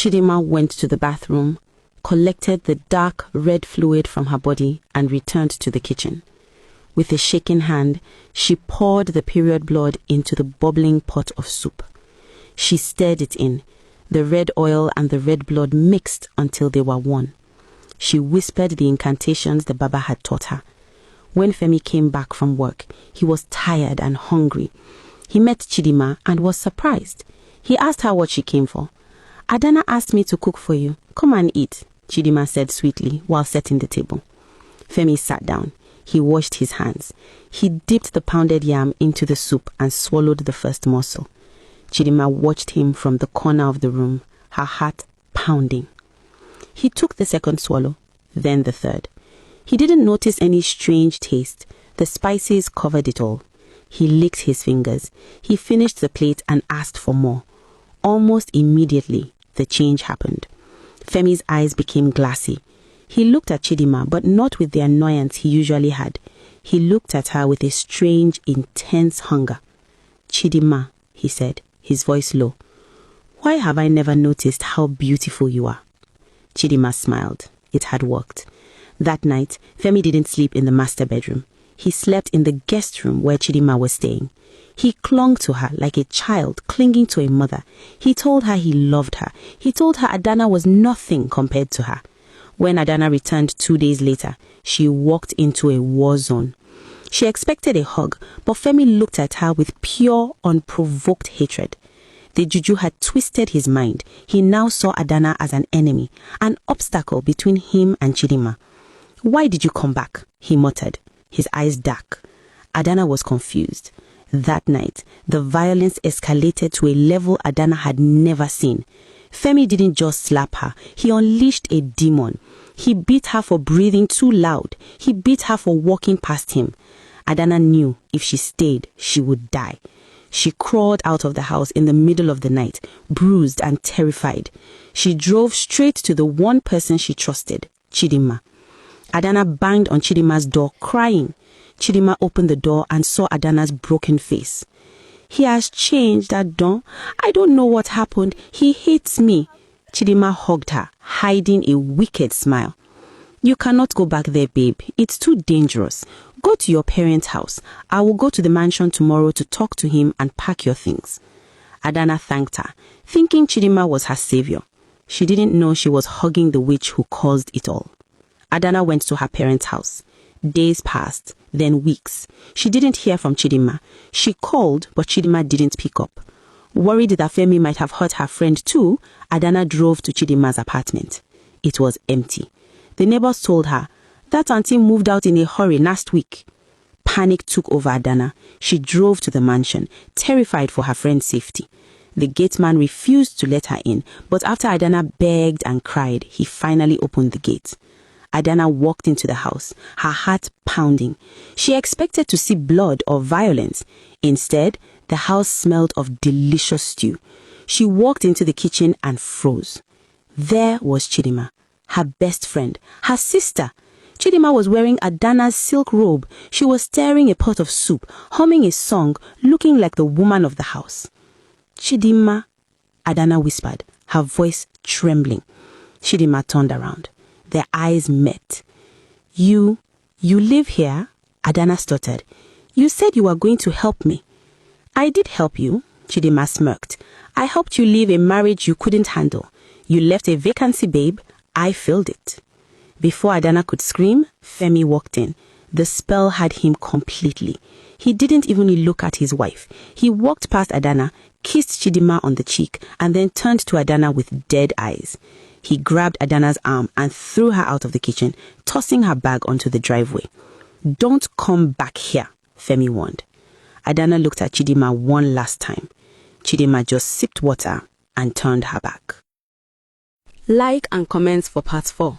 Chidima went to the bathroom, collected the dark red fluid from her body, and returned to the kitchen. With a shaking hand, she poured the period blood into the bubbling pot of soup. She stirred it in. The red oil and the red blood mixed until they were one. She whispered the incantations the Baba had taught her. When Femi came back from work, he was tired and hungry. He met Chidima and was surprised. He asked her what she came for. "Adana asked me to cook for you. Come and eat," Chidima said sweetly while setting the table. Femi sat down. He washed his hands. He dipped the pounded yam into the soup and swallowed the first morsel. Chidima watched him from the corner of the room, her heart pounding. He took the second swallow, then the third. He didn't notice any strange taste. The spices covered it all. He licked his fingers. He finished the plate and asked for more. Almost immediately, the change happened. Femi's eyes became glassy. He looked at Chidima, but not with the annoyance he usually had. He looked at her with a strange, intense hunger. "Chidima," he said, his voice low, "why have I never noticed how beautiful you are?" Chidima smiled. It had worked. That night, Femi didn't sleep in the master bedroom. He slept in the guest room where Chidima was staying. He clung to her like a child clinging to a mother. He told her he loved her. He told her Adana was nothing compared to her. When Adana returned 2 days later, she walked into a war zone. She expected a hug, but Femi looked at her with pure, unprovoked hatred. The juju had twisted his mind. He now saw Adana as an enemy, an obstacle between him and Chidima. "Why did you come back?" he muttered, his eyes dark. Adana was confused. That night, the violence escalated to a level Adana had never seen. Femi didn't just slap her. He unleashed a demon. He beat her for breathing too loud. He beat her for walking past him. Adana knew if she stayed, she would die. She crawled out of the house in the middle of the night, bruised and terrified. She drove straight to the one person she trusted, Chidima. Adana banged on Chidima's door, crying. Chidima opened the door and saw Adana's broken face. "He has changed, Adon. I don't know what happened. He hates me." Chidima hugged her, hiding a wicked smile. "You cannot go back there, babe. It's too dangerous. Go to your parents' house. I will go to the mansion tomorrow to talk to him and pack your things." Adana thanked her, thinking Chidima was her savior. She didn't know she was hugging the witch who caused it all. Adana went to her parents' house. Days passed, then weeks. She didn't hear from Chidima. She called, but Chidima didn't pick up. Worried that Femi might have hurt her friend too, Adana drove to Chidima's apartment. It was empty. The neighbors told her, "That auntie moved out in a hurry last week." Panic took over Adana. She drove to the mansion, terrified for her friend's safety. The gateman refused to let her in, but after Adana begged and cried, he finally opened the gate. Adana walked into the house, her heart pounding. She expected to see blood or violence. Instead, the house smelled of delicious stew. She walked into the kitchen and froze. There was Chidima, her best friend, her sister. Chidima was wearing Adana's silk robe. She was stirring a pot of soup, humming a song, looking like the woman of the house. "Chidima," Adana whispered, her voice trembling. Chidima turned around. Their eyes met. You live here?" Adana stuttered. "You said you were going to help me." "I did help you," Chidima smirked. "I helped you leave a marriage you couldn't handle. You left a vacancy, babe. I filled it." Before Adana could scream, Femi walked in. The spell had him completely. He didn't even look at his wife. He walked past Adana, kissed Chidima on the cheek, and then turned to Adana with dead eyes. He grabbed Adana's arm and threw her out of the kitchen, tossing her bag onto the driveway. "Don't come back here," Femi warned. Adana looked at Chidima one last time. Chidima just sipped water and turned her back. Like and comment for part 4.